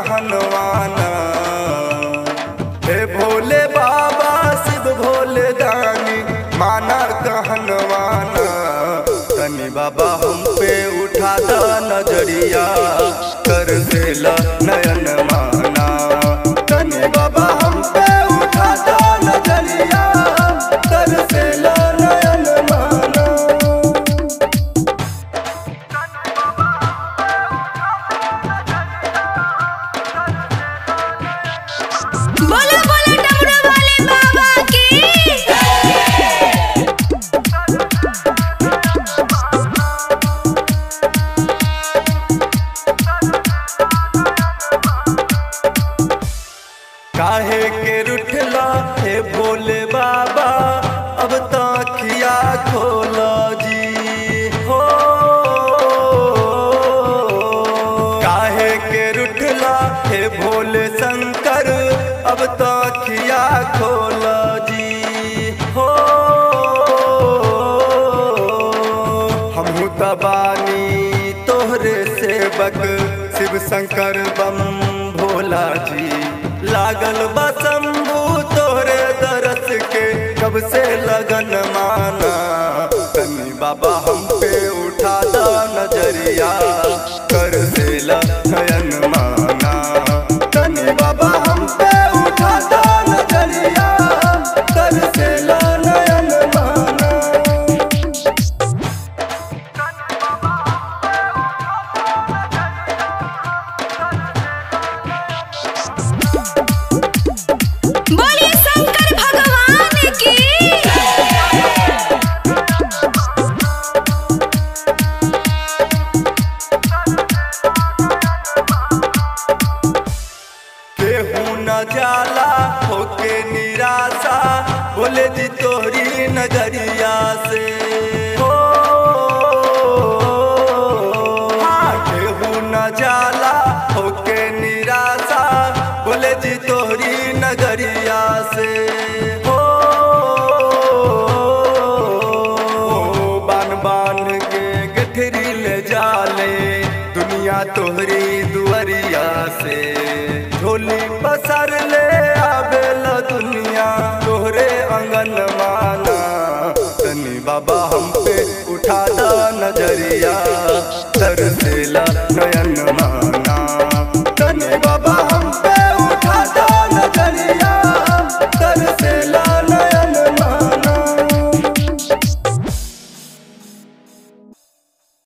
कहनवाना। हे भोले बाबा शिव भोले दानी माना कहनवाना। तनी बाबा हम पे उठा द नजरिया कर देला नयन माना। तनी बाबा हम पे उठा द नजरिया कर देला नयन माना। बोलो बोलो डमरू वाले बाबा की। काहे के रुठला हे भोले बाबा अब ताखिया खोला जी हो। काहे के रुठला हे भोले शंकर अब ताखिया खोला जी हो। हमहू तबानी तोहरे सेवक शिव शंकर बम भोला जी। लागल बा शंभू तोहरे दरस के कब से लगन माना। तनी बाबा हम पे उठा द नजरिया कर देला नयन माना। तनी बाबा हम पे उठा द नजरिया कर देला नयन माना। बोलिए शंकर भगवान की। केहू न जाला होके निराशा बोले जी तोहरी नगरिया से हो। हाँ, केहू न जाला होके निराशा बोले जी तोहरी नगरिया से हो। बान बान के गठरी ले जाले दुनिया तोहरी दुआरिया से। झोली पसर ले आवेला दुनिया तोहरे अंगन माना। तनी बाबा हम पे उठा द नजरिया कर देला नयन माना।